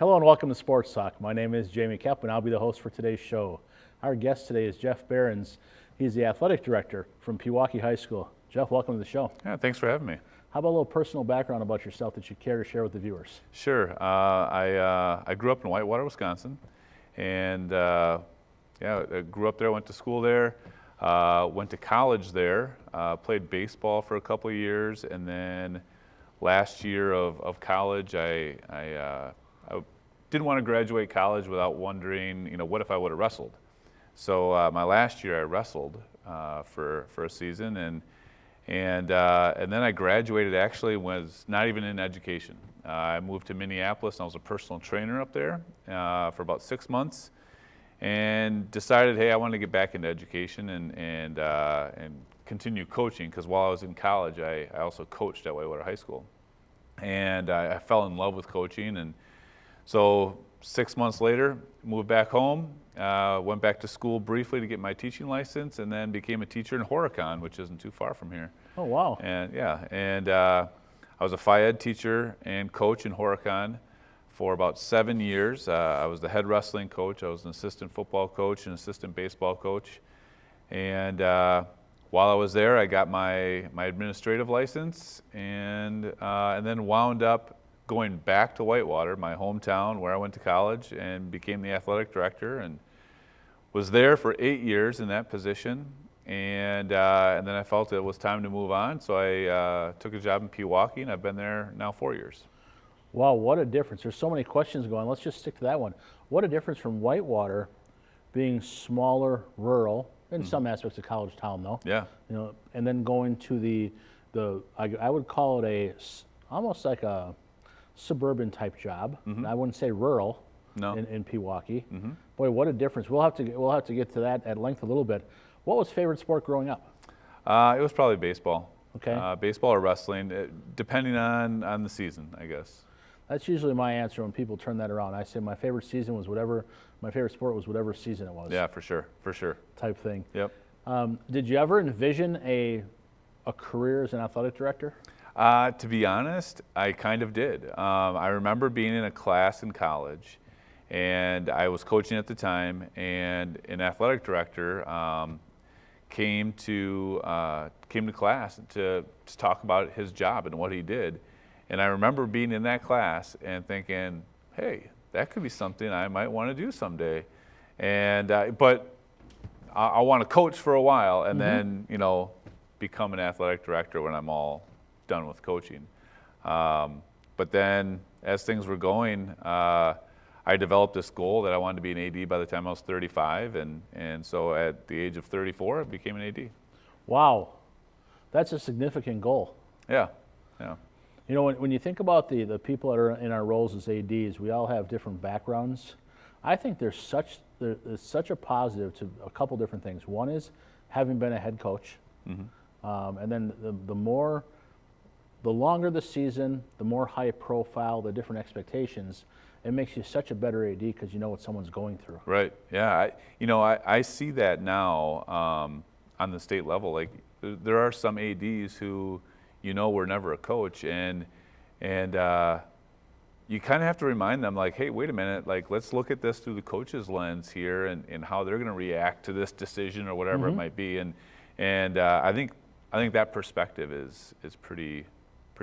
Hello and welcome to Sports Talk. My name is Jamie Kepp and I'll be the host for today's show. Our guest today is Jeff Behrens. He's the athletic director from Pewaukee High School. Jeff, welcome to the show. Yeah, thanks for having me. How about a little personal background about yourself that you care to share with the viewers? Sure. I grew up in Whitewater, Wisconsin, and I grew up there, went to school there, went to college there, played baseball for a couple of years, and then last year of college, I didn't want to graduate college without wondering, what if I would have wrestled? So my last year I wrestled for a season, and then I graduated. Actually, was not even in education. I moved to Minneapolis, and I was a personal trainer up there for about 6 months, and decided, hey, I wanted to get back into education and continue coaching, because while I was in college, I also coached at Whitewater High School, and I fell in love with coaching. And so 6 months later, moved back home, went back to school briefly to get my teaching license, and then became a teacher in Horicon, which isn't too far from here. Oh, wow. And I was a Phi Ed teacher and coach in Horicon for about 7 years. I was the head wrestling coach. I was an assistant football coach and assistant baseball coach. And while I was there, I got my administrative license, and then wound up going back to Whitewater, my hometown where I went to college, and became the athletic director, and was there for 8 years in that position. And then I felt it was time to move on, so I took a job in Pewaukee, and I've been there now 4 years. Wow, what a difference. There's so many questions going. Let's just stick to that one. What a difference from Whitewater being smaller, rural, in some aspects of college town though. Yeah. And then going to I would call it almost like a suburban type job. I wouldn't say rural. No. In Pewaukee. Boy, what a difference. We'll have to get to that at length a little bit. What was favorite sport growing up? It was probably baseball. Okay. Baseball or wrestling, depending on the season, I guess. That's usually my answer when people turn that around. I say my favorite season was my favorite sport was whatever season it was. Yeah, for sure. Type thing. Yep. Did you ever envision a career as an athletic director? To be honest, I kind of did. I remember being in a class in college, and I was coaching at the time, and an athletic director came to class to talk about his job and what he did. And I remember being in that class and thinking, hey, that could be something I might want to do someday. And but I want to coach for a while, and then become an athletic director when I'm all done with coaching. But then as things were going, I developed this goal that I wanted to be an AD by the time I was 35, and so at the age of 34, I became an AD. Wow, that's a significant goal. Yeah. When you think about the people that are in our roles as ADs, we all have different backgrounds. I think there's such a positive to a couple different things. One is having been a head coach, and then the longer the season, the more high profile, the different expectations, it makes you such a better AD because you know what someone's going through. Right. Yeah. I see that now on the state level. Like there are some ADs who were never a coach, and you kind of have to remind them, like, hey, wait a minute, like let's look at this through the coach's lens here, and how they're going to react to this decision or whatever it might be. And I think that perspective is pretty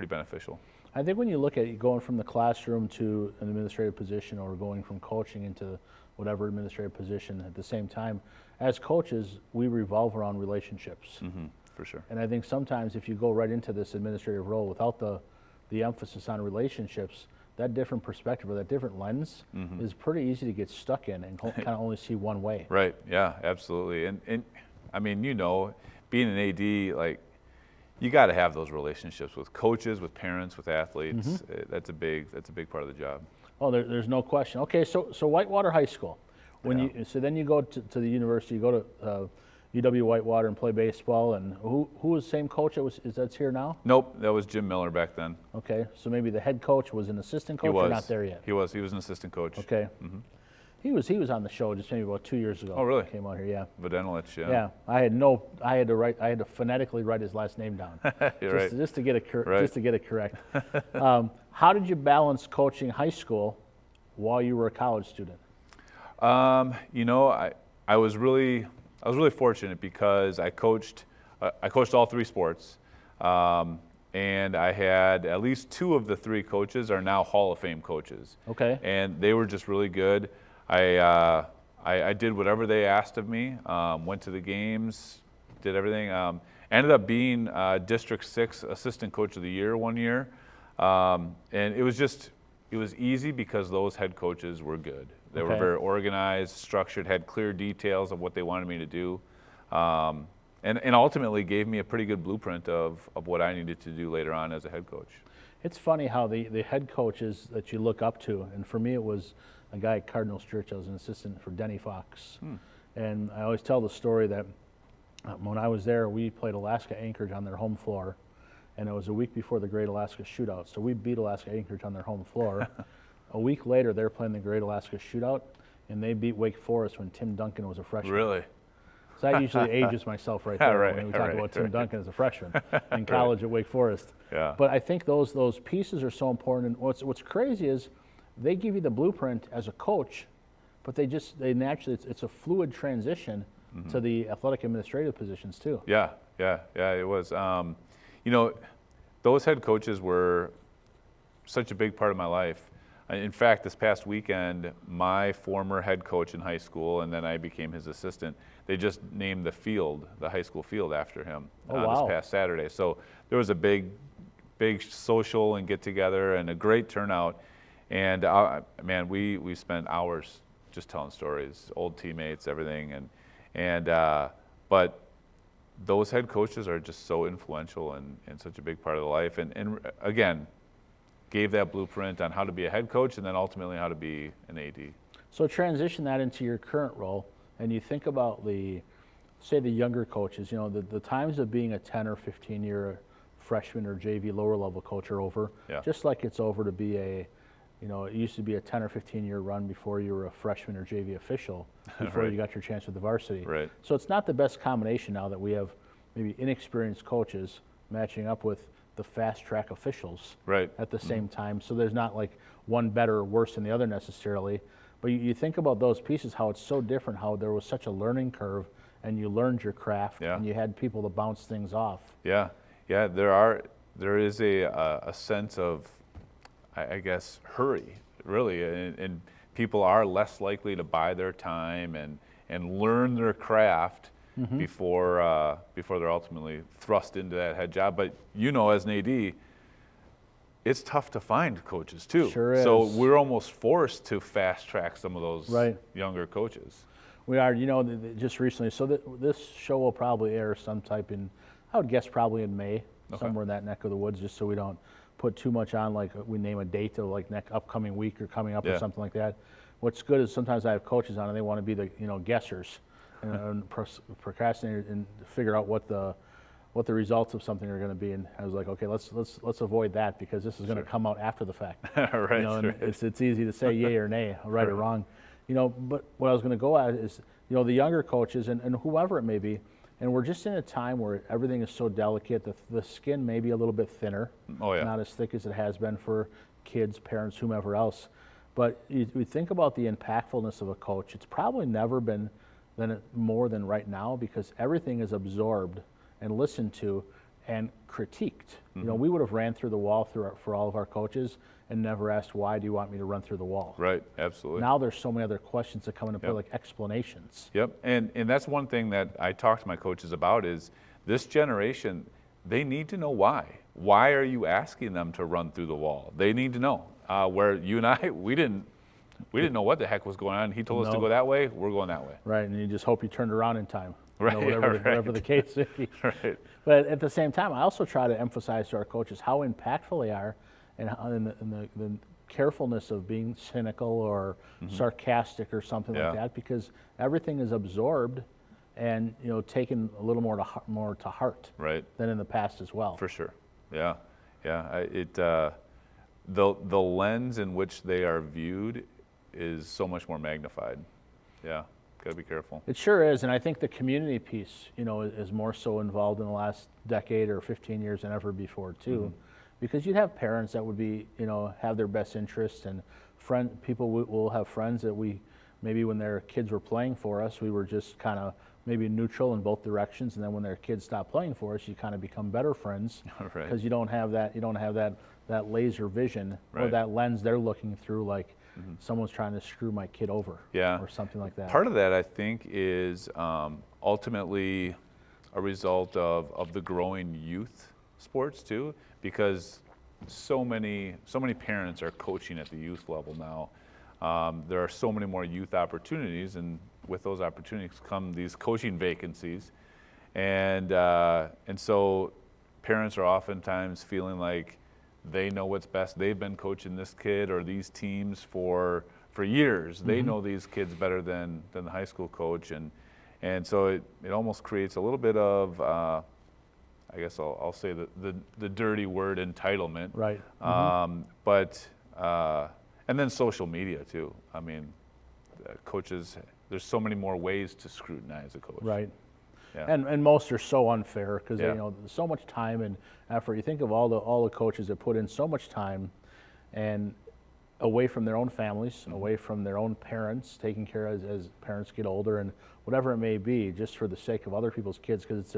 beneficial. I think when you look at it, going from the classroom to an administrative position, or going from coaching into whatever administrative position at the same time, as coaches, we revolve around relationships. For sure. And I think sometimes if you go right into this administrative role without the emphasis on relationships, that different perspective or that different lens is pretty easy to get stuck in and kind of only see one way. Right. Yeah, absolutely. And I mean, being an AD, like, you got to have those relationships with coaches, with parents, with athletes. That's a big part of the job. Oh, there's no question. Okay, so Whitewater High School. Then you go to the university. You go to UW Whitewater and play baseball. And who was the same coach that's here now? Nope, that was Jim Miller back then. Okay, so maybe the head coach was an assistant coach. Or not there yet. He was an assistant coach. Okay. He was on the show just maybe about 2 years ago. Oh, really? Came out here, yeah. Vodenovich, yeah. Yeah, I had to phonetically write his last name down. just to get it correct. How did you balance coaching high school while you were a college student? You know, I was really fortunate because I coached all 3 sports, and I had at least 2 of the 3 coaches are now Hall of Fame coaches. Okay. And they were just really good. I did whatever they asked of me. Went to the games, did everything. Ended up being District 6 Assistant Coach of the Year one year, and it was easy because those head coaches were good. They were very organized, structured, had clear details of what they wanted me to do, and ultimately gave me a pretty good blueprint of what I needed to do later on as a head coach. It's funny how the head coaches that you look up to, and for me it was a guy at Cardinals Church. I was an assistant for Denny Fox. And I always tell the story that when I was there, we played Alaska Anchorage on their home floor, and it was a week before the Great Alaska Shootout. So we beat Alaska Anchorage on their home floor. A week later, they're playing the Great Alaska Shootout, and they beat Wake Forest when Tim Duncan was a freshman. Really? So that usually ages myself right there when we talk about Tim Duncan as a freshman in college at Wake Forest. Yeah. But I think those pieces are so important. And what's crazy is they give you the blueprint as a coach, but they naturally, it's a fluid transition to the athletic administrative positions too. Yeah, it was. You know, those head coaches were such a big part of my life. In fact, this past weekend, my former head coach in high school, and then I became his assistant, they just named the high school field after him this past Saturday. So there was a big social and get together and a great turnout. And man, we spent hours just telling stories, old teammates, everything. But those head coaches are just so influential and such a big part of the life. And again, gave that blueprint on how to be a head coach and then ultimately how to be an AD. So transition that into your current role, and you think about the younger coaches, you know, the times of being a 10 or 15 year freshman or JV lower level coach are over. Yeah. Just like it's over to be it used to be a 10 or 15 year run before you were a freshman or JV official, before you got your chance with the varsity. Right. So it's not the best combination now that we have maybe inexperienced coaches matching up with the fast track officials at the same time. So there's not like one better or worse than the other necessarily. But you think about those pieces, how it's so different, how there was such a learning curve and you learned your craft and you had people to bounce things off. Yeah, there is a sense of, I guess, hurry, really, and people are less likely to buy their time and learn their craft before they're ultimately thrust into that head job. But you know, as an AD, it's tough to find coaches too. Sure is. So we're almost forced to fast track some of those younger coaches. We are, you know, just recently. So this show will probably air I would guess probably in May, somewhere in that neck of the woods, just so we don't put too much on, like we name a date of like upcoming week or coming up or something like that. What's good is sometimes I have coaches on and they want to be the guessers and procrastinate and figure out what the results of something are going to be. And I was like, okay, let's avoid that because this is going to come out after the fact. Right. You know, and it's easy to say yay or nay, right or wrong. You know, but what I was going to go at is, you know, the younger coaches and whoever it may be, and we're just in a time where everything is so delicate. The skin may be a little bit thinner, not as thick as it has been for kids, parents, whomever else. But you think about the impactfulness of a coach. It's probably never been more than right now because everything is absorbed and listened to and critiqued. You know, we would have ran through the wall for all of our coaches and never asked, why do you want me to run through the wall? Right, absolutely. Now there's so many other questions that come into play, like explanations. Yep, and that's one thing that I talk to my coaches about is this generation, they need to know why. Why are you asking them to run through the wall? They need to know. Where you and I, we didn't know what the heck was going on. He told us to go that way, we're going that way. Right, and you just hope you turned around in time. Right, you know, whatever the case may be. Right. But at the same time, I also try to emphasize to our coaches how impactful they are and the carefulness of being cynical or sarcastic or something like that, because everything is absorbed and, you know, taken a little more to heart than in the past as well. For sure. Yeah. The lens in which they are viewed is so much more magnified. Yeah. Got to be careful. It sure is, and I think the community piece, you know, is more so involved in the last decade or 15 years than ever before too, because you'd have parents that would be, you know, have their best interests and people will have friends that maybe when their kids were playing for us, we were just kind of maybe neutral in both directions, and then when their kids stop playing for us, you kind of become better friends because you don't have that laser vision or that lens they're looking through, like someone's trying to screw my kid over or something like that. Part of that, I think, is ultimately a result of the growing youth sports too, because so many parents are coaching at the youth level now. There are so many more youth opportunities, and with those opportunities come these coaching vacancies, and so parents are oftentimes feeling like they know what's best. They've been coaching this kid or these teams for years. They know these kids better than the high school coach, and so it almost creates a little bit of I guess I'll say the dirty word entitlement. Right. But and then social media too. I mean, coaches. There's so many more ways to scrutinize a coach. Right. Yeah. And most are so unfair because Yeah. so much time and effort. You think of all the coaches that put in so much time and away from their own families, away from their own parents, taking care as parents get older and whatever it may be, just for the sake of other people's kids because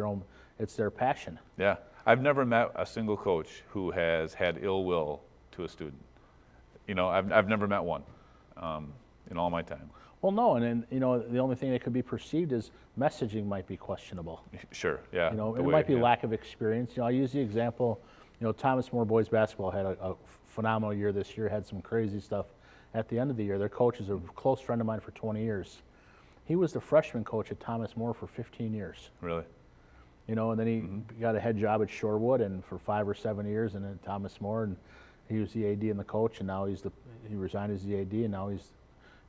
it's their passion. Yeah. I've never met a single coach who has had ill will to a student. I've never met one in all my time. Well, no, and then the only thing that could be perceived is messaging might be questionable. Sure, yeah. It might be lack of experience. I use the example. Thomas More boys basketball had a phenomenal year this year. Had some crazy stuff at the end of the year. Their coach is a close friend of mine for 20 years. He was the freshman coach at Thomas More for 15 years. Really? And then he got a head job at Shorewood and for 5 or 7 years, and then Thomas More, and he was the AD and the coach, and now he resigned as the AD, and now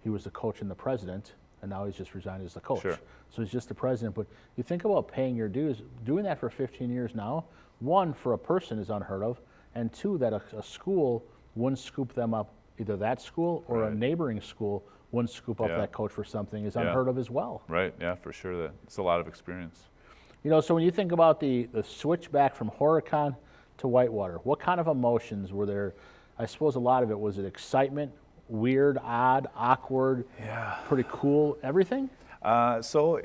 he was the coach and the president, and now he's just resigned as the coach. Sure. So he's just the president. But you think about paying your dues, doing that for 15 years now, one, for a person is unheard of, and two, that a school wouldn't scoop them up, either that school or a neighboring school wouldn't scoop up that coach for something is unheard of as well. Right, yeah, for sure. It's a lot of experience. So when you think about the switch back from Horicon to Whitewater, what kind of emotions were there? I suppose a lot of it, was it excitement, weird, odd, awkward, pretty cool, everything? So,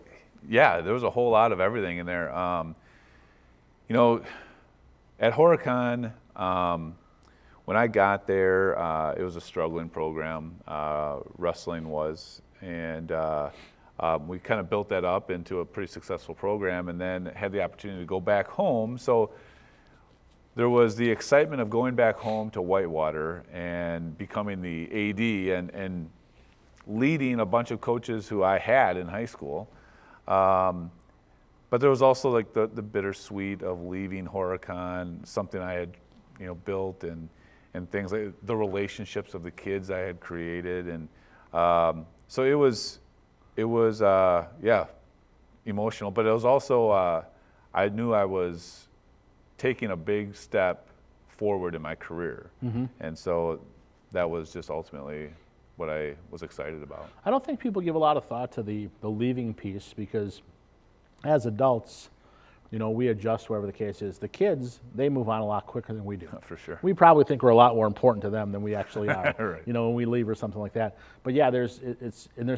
yeah, there was a whole lot of everything in there. At Horicon, when I got there, it was a struggling program, wrestling was, and we kind of built that up into a pretty successful program, and then had the opportunity to go back home. So there was the excitement of going back home to Whitewater and becoming the AD and leading a bunch of coaches who I had in high school. But there was also like the bittersweet of leaving Horicon, something I had built, and things like the relationships of the kids I had created, and so it was emotional, but it was also I knew I was taking a big step forward in my career, and so that was just ultimately what I was excited about. I don't think people give a lot of thought to the leaving piece, because as adults, we adjust whatever the case is. The kids, they move on a lot quicker than we do. For sure. We probably think we're a lot more important to them than we actually are, Right. when we leave or something like that. But yeah, there's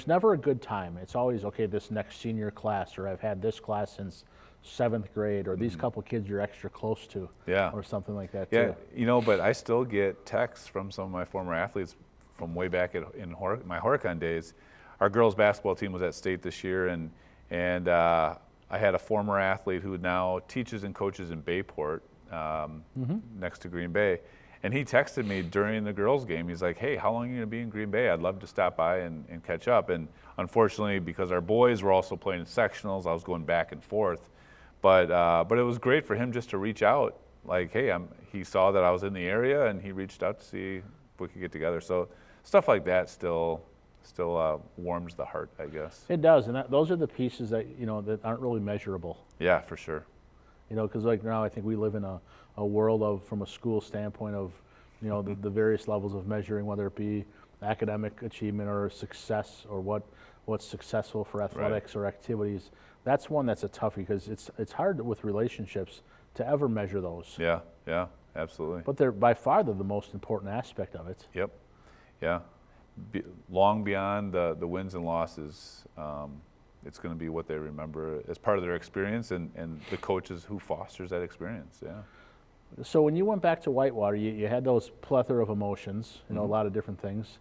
never a good time. It's always, okay, this next senior class, or I've had this class since 7th grade, or these couple kids you're extra close to, or something like that too. Yeah, but I still get texts from some of my former athletes from way back in my Horicon days. Our girls basketball team was at state this year, and I had a former athlete who now teaches and coaches in Bayport, next to Green Bay. And he texted me during the girls' game. He's like, "Hey, how long are you going to be in Green Bay? I'd love to stop by and catch up." And unfortunately, because our boys were also playing in sectionals, I was going back and forth. But it was great for him just to reach out. Like, hey, he saw that I was in the area, and he reached out to see if we could get together. So stuff like that still warms the heart, I guess. It does, and those are the pieces that that aren't really measurable. Yeah, for sure. Because like now I think we live in a world of, from a school standpoint of, the various levels of measuring, whether it be academic achievement or success, or what's successful for athletics or activities. That's one that's a toughie, because it's hard with relationships to ever measure those. Yeah, absolutely. But they're by far the most important aspect of it. Yep. Yeah. long beyond the wins and losses. It's going to be what they remember as part of their experience, and the coaches who fosters that experience. Yeah. So when you went back to Whitewater, you had those plethora of emotions, a lot of different things.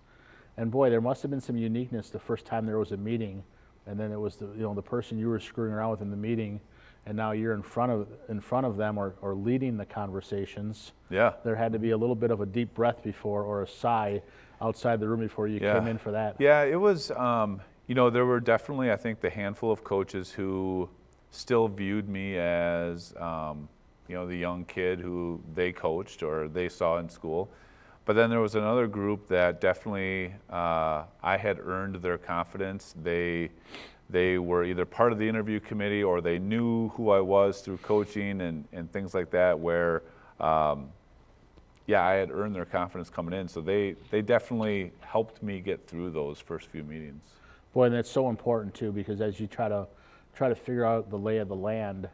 And boy, there must have been some uniqueness the first time there was a meeting, and then it was the person you were screwing around with in the meeting, and now you're in front of them or leading the conversations. Yeah. There had to be a little bit of a deep breath before, or a sigh outside the room before you came in for that. Yeah, it was, there were definitely, I think, the handful of coaches who still viewed me as, the young kid who they coached or they saw in school. But then there was another group that definitely I had earned their confidence. They were either part of the interview committee or they knew who I was through coaching and things like that, where I had earned their confidence coming in. So they definitely helped me get through those first few meetings. Boy, and that's so important too, because as you try to figure out the lay of the land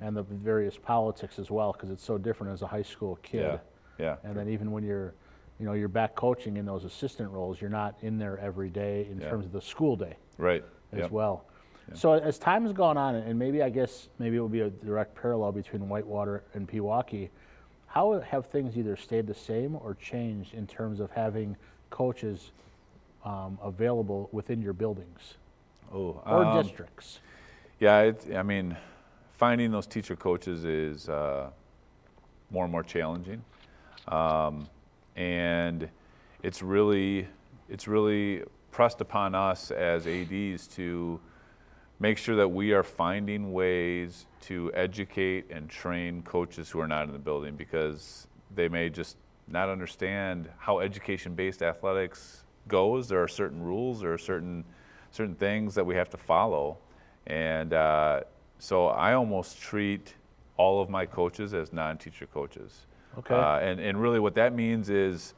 and the various politics as well, because it's so different as a high school kid. Yeah. And then even when you're back coaching in those assistant roles, you're not in there every day in terms of the school day. Right. As well. Yeah. So as time has gone on, and maybe it will be a direct parallel between Whitewater and Pewaukee, how have things either stayed the same or changed in terms of having coaches available within your buildings or districts? Yeah, finding those teacher coaches is more and more challenging, and it's really pressed upon us as ADs to make sure that we are finding ways to educate and train coaches who are not in the building, because they may just not understand how education-based athletics goes. There are certain rules, there are certain things that we have to follow, and so I almost treat all of my coaches as non-teacher coaches. Okay. And really what that means is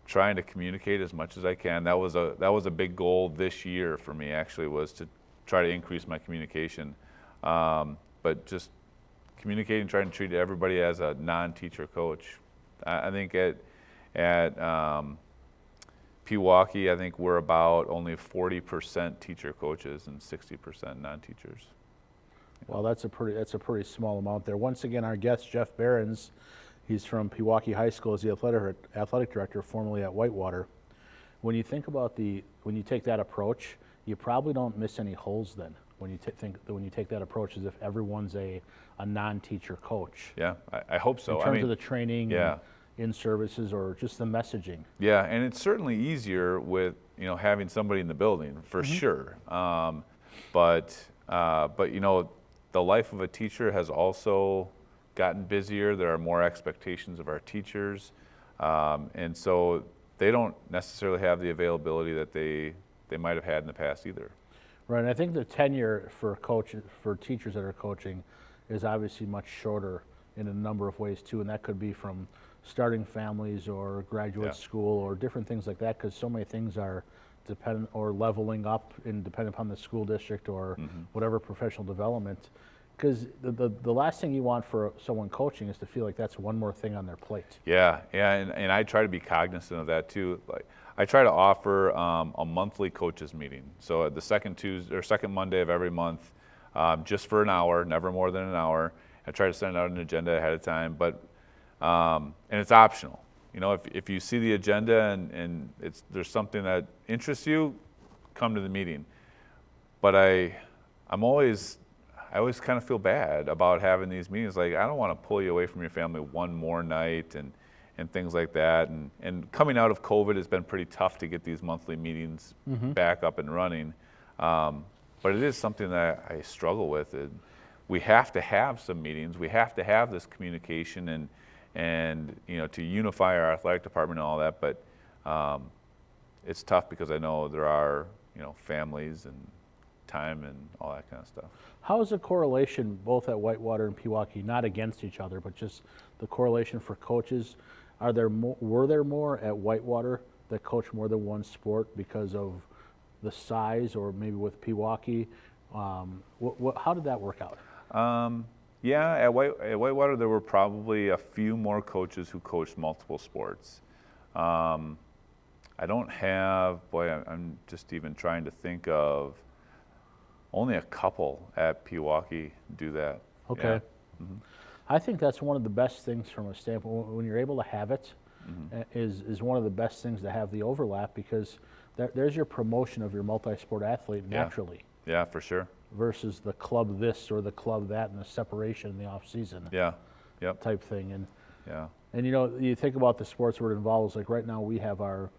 trying to communicate as much as I can. That was a big goal this year for me, actually, was to try to increase my communication. But just communicating, trying to treat everybody as a non-teacher coach. I think at Pewaukee, I think we're about only 40% teacher coaches and 60% non-teachers. Well, that's a pretty small amount there. Once again, our guest, Jeff Behrens, he's from Pewaukee High School, is the athletic director, formerly at Whitewater. When you think about when you take that approach, you probably don't miss any holes then. When you take that approach, as if everyone's a non-teacher coach. Yeah, I hope so. In terms of the training, yeah, in services, or just the messaging. Yeah, and it's certainly easier with having somebody in the building for sure. But the life of a teacher has also gotten busier. There are more expectations of our teachers, and so they don't necessarily have the availability that they might have had in the past either. Right, and I think the tenure for teachers that are coaching is obviously much shorter in a number of ways too, and that could be from starting families or graduate school or different things like that, because so many things are dependent or leveling up and dependent upon the school district or whatever professional development. Because the last thing you want for someone coaching is to feel like that's one more thing on their plate. Yeah, and I try to be cognizant of that too. Like, I try to offer a monthly coaches meeting. So at the second Monday of every month, just for an hour, never more than an hour. I try to send out an agenda ahead of time, but and it's optional. If you see the agenda and there's something that interests you, come to the meeting. But I always kind of feel bad about having these meetings. Like, I don't want to pull you away from your family one more night and things like that. And coming out of COVID, it's been pretty tough to get these monthly meetings back up and running. But it is something that I struggle with. We have to have some meetings. We have to have this communication and to unify our athletic department and all that. But it's tough because I know there are families and time and all that kind of stuff. How is the correlation both at Whitewater and Pewaukee, not against each other, but just the correlation for coaches? Were there more at Whitewater that coach more than one sport because of the size, or maybe with Pewaukee? How did that work out? Yeah, at Whitewater there were probably a few more coaches who coached multiple sports. I don't have, boy, I'm just even trying to think of, only a couple at Pewaukee do that. Okay. Yeah. Mm-hmm. I think that's one of the best things from a standpoint, when you're able to have it, Mm-hmm. is one of the best things to have the overlap, because there's your promotion of your multi-sport athlete Yeah. naturally Yeah, for sure. versus the club this or the club that and the separation in the off season Yeah. Yep. type thing. And Yeah. you know, you think about the sports where it involves, like right now we have our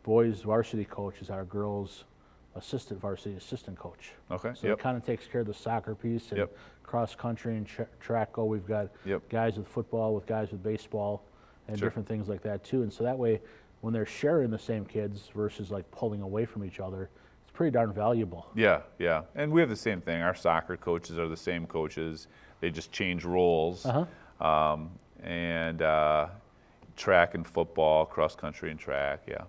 boys varsity coach is our girls varsity assistant coach. Okay. So Yep. it kind of takes care of the soccer piece and Yep. cross country and track go. We've got Yep. guys with football, with guys with baseball, and Sure. different things like that too. And so that way, when they're sharing the same kids versus like pulling away from each other, it's pretty darn valuable. Yeah, yeah. And we have the same thing. Our soccer coaches are the same coaches. They just change roles. And track and football, cross country and track, yeah.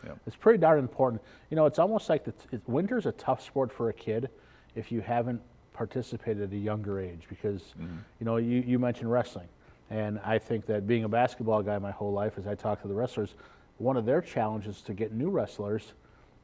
Yeah. It's pretty darn important. You know, it's almost like winter's a tough sport for a kid if you haven't participated at a younger age, because, you know, you mentioned wrestling. And I think that being a basketball guy my whole life, as I talk to the wrestlers, one of their challenges to get new wrestlers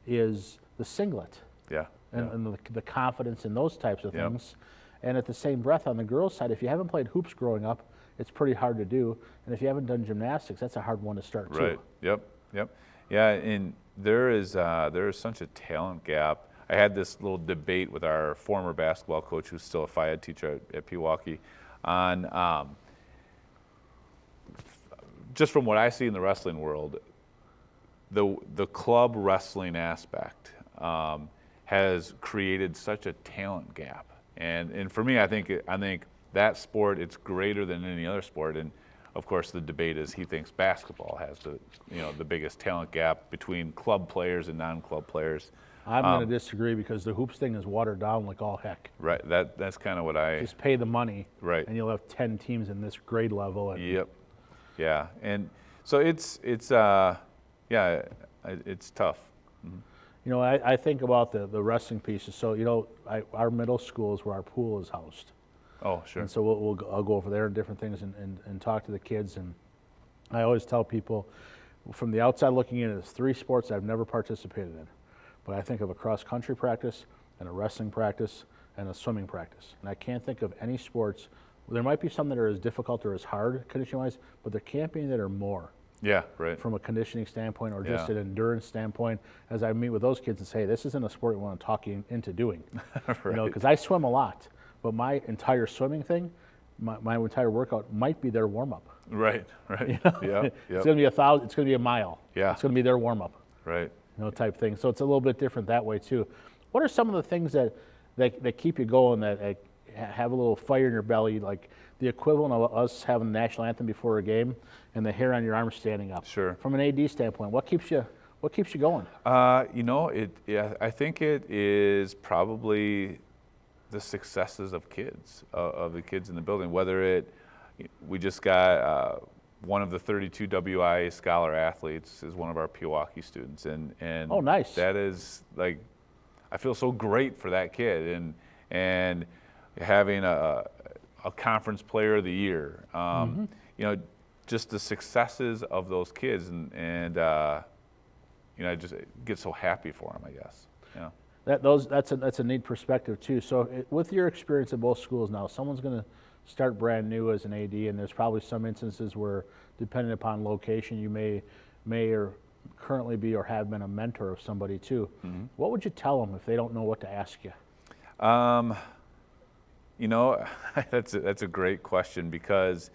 is the singlet Yeah. and the confidence in those types of Yep. things. And at the same breath, on the girls' side, if you haven't played hoops growing up, it's pretty hard to do. And if you haven't done gymnastics, that's a hard one to start too. Right. Yep. Yep. Yeah. And there is such a talent gap. I had this little debate with our former basketball coach, who's still a Phi Ed teacher at Pewaukee, on just from what I see in the wrestling world, the club wrestling aspect has created such a talent gap. And for me, I think that sport, it's greater than any other sport. And of course, the debate is, he thinks basketball has the biggest talent gap between club players and non-club players. I'm going to disagree, because the hoops thing is watered down like all heck. Right. That's kind of what I. Just pay the money, Right. and you'll have 10 teams in this grade level. And Yep. Yeah. And so it's tough. you know, I think about the wrestling pieces. So, you know, our middle school is where our pool is housed. Oh, sure. And so I'll go over there and different things and talk to the kids. And I always tell people, from the outside looking in, it's 3 sports I've never participated in. But I think of a cross-country practice and a wrestling practice and a swimming practice. And I can't think of any sports. There might be some that are as difficult or as hard condition-wise, but there can't be any that are more. Yeah, right. From a conditioning standpoint or just Yeah. an endurance standpoint, as I meet with those kids and say, hey, this isn't a sport we want to talk you into doing. Right. You know, because I swim a lot, but my entire swimming thing, my entire workout might be their warm-up. Right, right. You know? Yep, It's yep. going to be 1,000. It's going to be a mile. Yeah. It's going to be their warm-up. Right. You know, type thing. So it's a little bit different that way too. What are some of the things that keep you going, that have a little fire in your belly, like the equivalent of us having the national anthem before a game and the hair on your arm standing up? Sure. From an AD standpoint, what keeps you going? You know, I think it is probably the successes of kids, of the kids in the building. We just got one of the 32 WIA Scholar athletes is one of our Pewaukee students, and Oh, nice. That is, like, I feel so great for that kid, and having a conference player of the year. You know, just the successes of those kids, and you know, I just get so happy for them, I guess. Yeah. That's a neat perspective too. So with your experience at both schools now, someone's going to start brand new as an AD, and there's probably some instances where, depending upon location, you may or currently be or have been a mentor of somebody too. What would you tell them if they don't know what to ask you? You know, that's a great question, because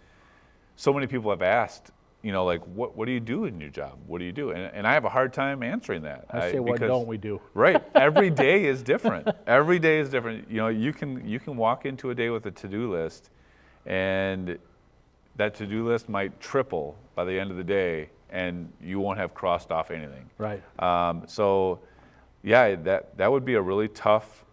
so many people have asked, you know, like, what do you do in your job? What do you do? And I have a hard time answering that. I say, what don't we do? Right. Every day is different. Every day is different. You know, you can walk into a day with a to-do list, and that to-do list might triple by the end of the day, and you won't have crossed off anything. Right. So, yeah, that would be a really tough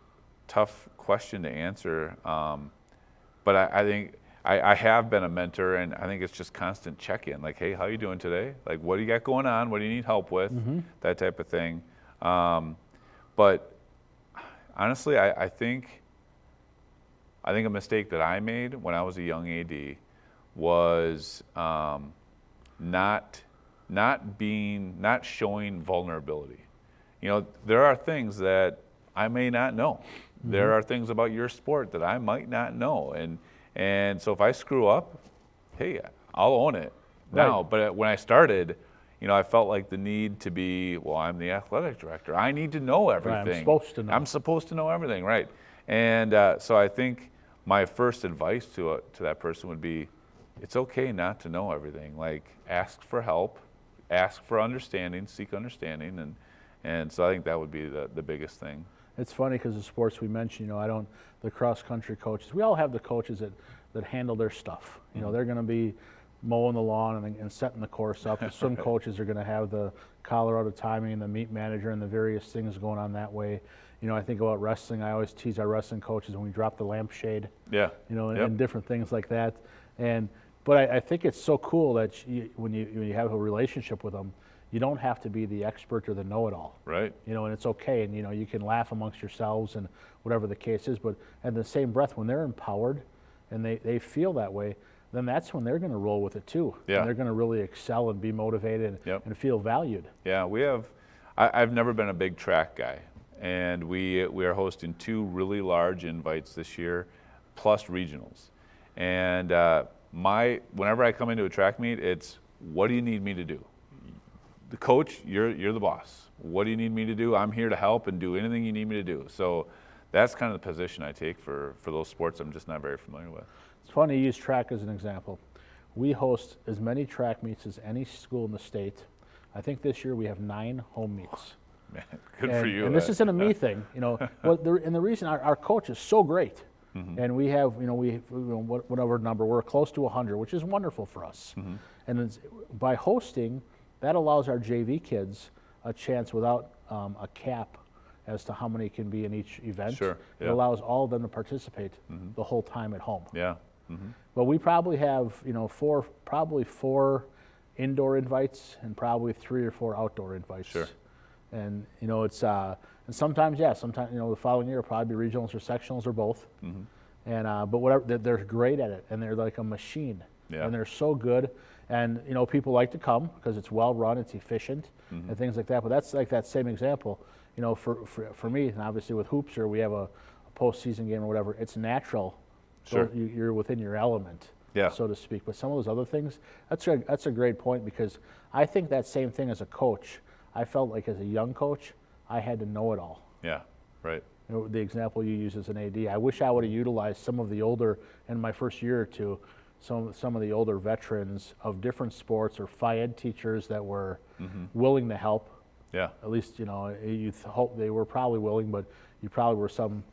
question to answer. But I think I have been a mentor, and I think it's just constant check-in. Like, hey, how you doing today? Like, what do you got going on? What do you need help with? That type of thing. But honestly, I think a mistake that I made when I was a young AD was not not showing vulnerability. You know, there are things that I may not know. There are things about your sport that I might not know, and so if I screw up, hey, I'll own it now. Right. But when I started, you know, I felt like the need to be, well, I'm the athletic director. I need to know everything. Right, I'm supposed to know. I'm supposed to know everything, right? And so I think my first advice to that person would be, it's okay not to know everything. Like, ask for help, ask for understanding, seek understanding, and so I think that would be the biggest thing. It's funny because the sports we mentioned, you know, the cross-country coaches, we all have the coaches that handle their stuff. You know, they're going to be mowing the lawn and setting the course up. The swim coaches are going to have the Colorado timing and the meet manager and the various things going on that way. You know, I think about wrestling. I always tease our wrestling coaches when we drop the lampshade. Yeah. You know, and different things like that. But I think it's so cool that when you have a relationship with them, you don't have to be the expert or the know-it-all. Right. You know, and it's okay, and you know, you can laugh amongst yourselves and whatever the case is, but at the same breath, when they're empowered and they feel that way, then that's when they're going to roll with it too. Yeah. And they're going to really excel and be motivated and feel valued. Yeah, I've never been a big track guy, and we are hosting 2 really large invites this year, plus regionals. And whenever I come into a track meet, it's, what do you need me to do? The coach, you're the boss. What do you need me to do? I'm here to help and do anything you need me to do. So that's kind of the position I take for those sports I'm just not very familiar with. It's funny you use track as an example. We host as many track meets as any school in the state. I think this year we have 9 home meets. Man, good for you. And this isn't a me thing, you know. And the reason our coach is so great, and we have, you know, whatever number, we're close to 100, which is wonderful for us. And by hosting, that allows our JV kids a chance without a cap as to how many can be in each event. Sure. It allows all of them to participate the whole time at home. Yeah. But we probably have, you know, probably four indoor invites and probably 3 or 4 outdoor invites. Sure. And you know, it's and sometimes you know, the following year it'll probably be regionals or sectionals or both. And but whatever, they're great at it, and they're like a machine. Yeah. And they're so good, and you know, people like to come because it's well run, it's efficient, and things like that. But that's like that same example, you know, for me, and obviously with hoops, or we have a postseason game or whatever, it's natural. Sure. So you're within your element, Yeah. so to speak. But some of those other things, that's a great point, because I think that same thing as a coach. I felt like as a young coach, I had to know it all. Yeah. Right. You know, the example you use as an AD, I wish I would have utilized some of the older, in my first year or two, some of the older veterans of different sports or Phi-Ed teachers that were willing to help. Yeah. At least, you know, you hope they were probably willing, but you probably were some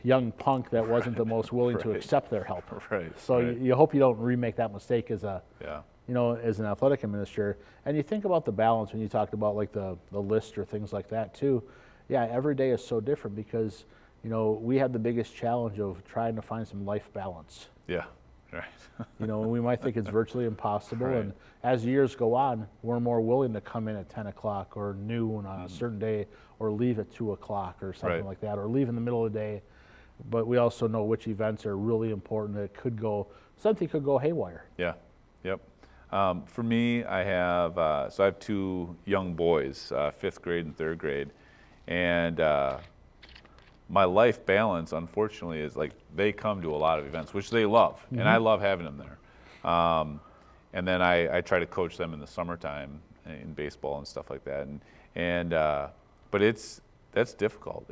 young punk that wasn't the most willing to accept their help. Right. So right. you hope you don't remake that mistake as a, Yeah. you know, as an athletic administrator. And you think about the balance when you talked about like the list or things like that too. Yeah, every day is so different because, you know, we have the biggest challenge of trying to find some life balance. Yeah. Right. You know, we might think it's virtually impossible, Right. and as years go on, we're more willing to come in at 10 o'clock or noon on a certain day, or leave at 2 o'clock or something Right. like that, or leave in the middle of the day. But we also know which events are really important that something could go haywire. Yeah. Yep. For me, I have I have 2 young boys, 5th grade and 3rd grade, and my life balance, unfortunately, is like they come to a lot of events, which they love, and I love having them there. And then I try to coach them in the summertime in baseball and stuff like that. But that's difficult.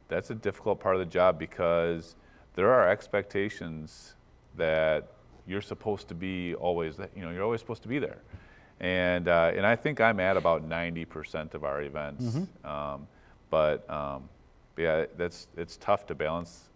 That's a difficult part of the job because there are expectations that you're supposed to be always. You know, you're always supposed to be there. And I think I'm at about 90% of our events. Yeah, it's tough to balance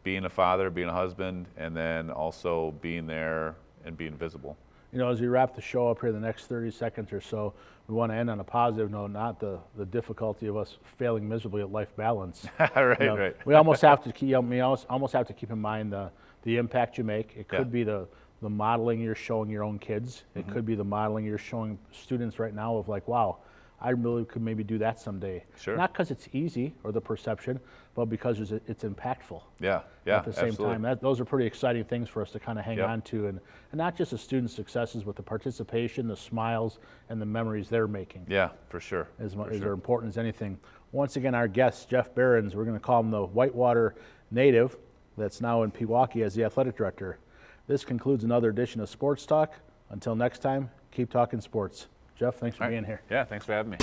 being a father, being a husband, and then also being there and being visible. You know, as we wrap the show up here, the next 30 seconds or so, we want to end on a positive note, not the difficulty of us failing miserably at life balance. Right, You know, right. We almost have to keep. We almost have to keep in mind the impact you make. It could Yeah. be the modeling you're showing your own kids. It could be the modeling you're showing students right now of like, wow, I really could maybe do that someday. Sure. Not because it's easy or the perception, but because it's impactful. Yeah, At the same absolutely. time, those are pretty exciting things for us to kind of hang Yep. on to, and not just the student successes, but the participation, the smiles, and the memories they're making. Yeah, for sure. As for are sure. important as anything. Once again, our guest, Jeff Behrens, we're going to call him the Whitewater native that's now in Pewaukee as the athletic director. This concludes another edition of Sports Talk. Until next time, keep talking sports. Jeff, thanks for All right. being here. Yeah, thanks for having me.